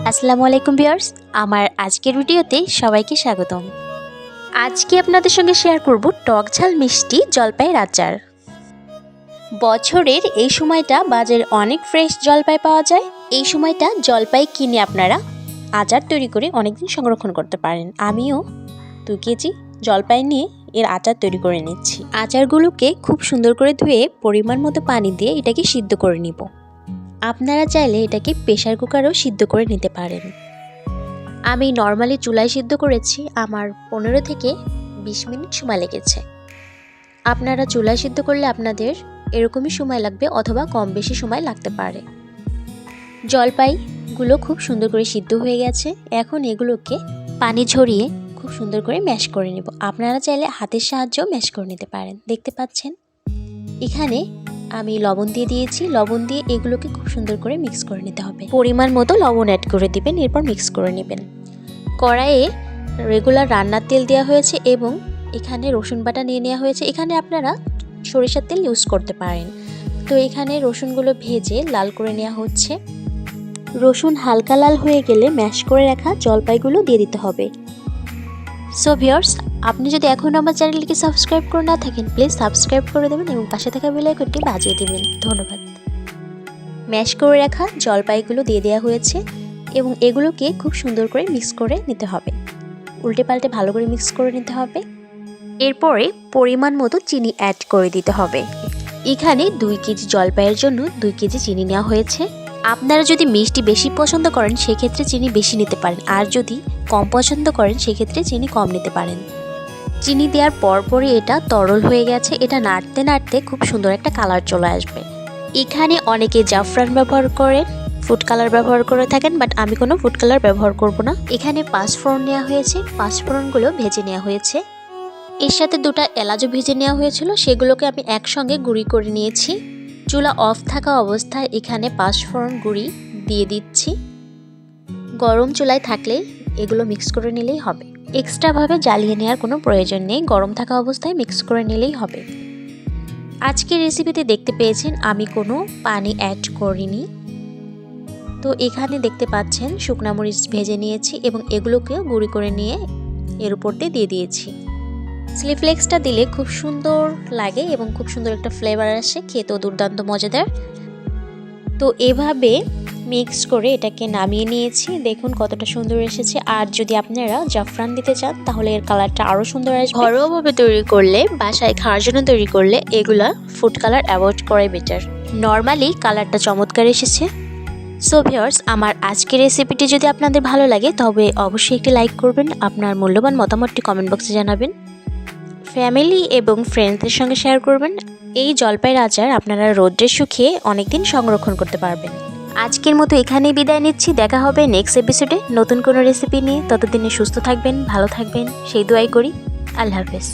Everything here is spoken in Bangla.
আসসালামু আলাইকুম ভিউয়ার্স, আমার আজকের ভিডিওতে সবাইকে স্বাগতম। আজকে আপনাদের সঙ্গে শেয়ার করব টক ঝাল মিষ্টি জলপাইয়ের আচার। বছরের এই সময়টা বাজারে অনেক ফ্রেশ জলপাই পাওয়া যায়। এই সময়টা জলপাই কিনে আপনারা আচার তৈরি করে অনেকদিন সংরক্ষণ করতে পারেন। আমিও 2 কেজি জলপাই নিয়ে এর আচার তৈরি করে নিচ্ছি। আচারগুলোকে খুব সুন্দর করে ধুয়ে পরিমাণ মতো পানি দিয়ে এটাকে সিদ্ধ করে নিব। আপনারা চাইলে এটাকে প্রেসার কুকারেও সিদ্ধ করে নিতে পারেন। আমি নর্মালি চুলায় সিদ্ধ করেছি, আমার 15 থেকে 20 মিনিট সময় লেগেছে। আপনারা চুলায় সিদ্ধ করলে আপনাদের এরকমই সময় লাগবে অথবা কম বেশি সময় লাগতে পারে। জলপাইগুলো খুব সুন্দর করে সিদ্ধ হয়ে গেছে। এখন এগুলোকে পানি ঝরিয়ে খুব সুন্দর করে ম্যাশ করে নেব। আপনারা চাইলে হাতের সাহায্যেও ম্যাশ করে নিতে পারেন। দেখতে পাচ্ছেন এখানে আমি লবণ দিয়ে দিয়েছি। লবণ দিয়ে এগুলোকে খুব সুন্দর করে মিক্স করে নিতে হবে। পরিমাণ মতো লবণ অ্যাড করে দিবেন, এরপর মিক্স করে নেবেন। কড়াইয়ে রেগুলার রান্নার তেল দেওয়া হয়েছে এবং এখানে রসুন বাটা নিয়ে নেওয়া হয়েছে। এখানে আপনারা সরিষার তেল ইউজ করতে পারেন। তো এখানে রসুনগুলো ভেজে লাল করে নেওয়া হচ্ছে। রসুন হালকা লাল হয়ে গেলে ম্যাশ করে রাখা জলপাইগুলো দিয়ে দিতে হবে। সো ভিউয়ার্স, আপনি যদি এখনও আমার চ্যানেলটিকে সাবস্ক্রাইব করে না থাকেন, প্লিজ সাবস্ক্রাইব করে দেবেন এবং পাশে থাকা বেল আইকনটি বাজিয়ে দেবেন। ধন্যবাদ। ম্যাশ করে রাখা জলপাইগুলো দিয়ে দেওয়া হয়েছে এবং এগুলোকে খুব সুন্দর করে মিক্স করে নিতে হবে। উল্টে পাল্টে ভালো করে মিক্স করে নিতে হবে। এরপরে পরিমাণ মতো চিনি অ্যাড করে দিতে হবে। এখানে 2 কেজি জলপাইয়ের জন্য 2 কেজি চিনি নেওয়া হয়েছে। আপনারা যদি মিষ্টি বেশি পছন্দ করেন সেক্ষেত্রে চিনি বেশি নিতে পারেন, আর যদি কম পছন্দ করেন সেক্ষেত্রে চিনি কম নিতে পারেন। চিনি দেওয়ার পরপরই এটা তরল হয়ে গেছে। এটা নাড়তে নাড়তে খুব সুন্দর একটা কালার চলে আসবে। এখানে অনেকে জাফরান ব্যবহার করেন, ফুড কালার ব্যবহার করে থাকেন, বাট আমি কোনো ফুড কালার ব্যবহার করব না। এখানে 5 ফোড়ন নেওয়া হয়েছে। 5 ফোড়নগুলো ভেজে নেওয়া হয়েছে। এর সাথে 2টা এলাচও ভেজে নেওয়া হয়েছিল, সেগুলোকে আমি একসঙ্গে গুঁড়ি করে নিয়েছি। চুলা অফ থাকা অবস্থায় এখানে 5 ফোড়ন গুঁড়ি দিয়ে দিচ্ছি। গরম চুলায় থাকলে এগুলো মিক্স করে নিলেই হবে। এক্সট্রাভাবে জ্বালিয়ে নেওয়ার কোনো প্রয়োজন নেই, গরম থাকা অবস্থায় মিক্স করে নিলেই হবে। আজকের রেসিপিতে দেখতে পেয়েছেন আমি কোনো পানি অ্যাড করিনি। তো এখানে দেখতে পাচ্ছেন শুকনা মরিচ ভেজে নিয়েছি এবং এগুলোকেও গুঁড়ি করে নিয়ে এর উপর দিয়ে দিয়েছি। চিলি ফ্লেক্সটা দিলে খুব সুন্দর লাগে এবং খুব সুন্দর একটা ফ্লেভার আসে, খেতেও দুর্দান্ত মজাদার। তো এভাবে মিক্স করে এটাকে নামিয়ে নিয়েছি। দেখুন কতটা সুন্দর এসেছে। আর যদি আপনারা জাফরান দিতে চান তাহলে এর কালারটা আরও সুন্দর আসবে। ঘরোয়াভাবে তৈরি করলে, বাসায় খাওয়ার জন্য তৈরি করলে এগুলা ফুড কালার অ্যাভয়েড করাই বেটার। নর্মালি কালারটা চমৎকার এসেছে। সো ভিউয়ার্স, আমার আজকের রেসিপিটি যদি আপনাদের ভালো লাগে তবে অবশ্যই একটি লাইক করবেন। আপনার মূল্যবান মতামতটি কমেন্ট বক্সে জানাবেন। ফ্যামিলি এবং ফ্রেন্ডসদের সঙ্গে শেয়ার করবেন। এই জলপাইয়ের আচার আপনারা রোদ্রে শুকিয়ে অনেকদিন সংরক্ষণ করতে পারবেন। আজকের মতো এখানেই বিদায় নিচ্ছি। দেখা হবে নেক্সট এপিসোডে নতুন কোনো রেসিপি নিয়ে। ততদিনে সুস্থ থাকবেন, ভালো থাকবেন সেই দোয়াই করি। আল্লাহ হাফেজ।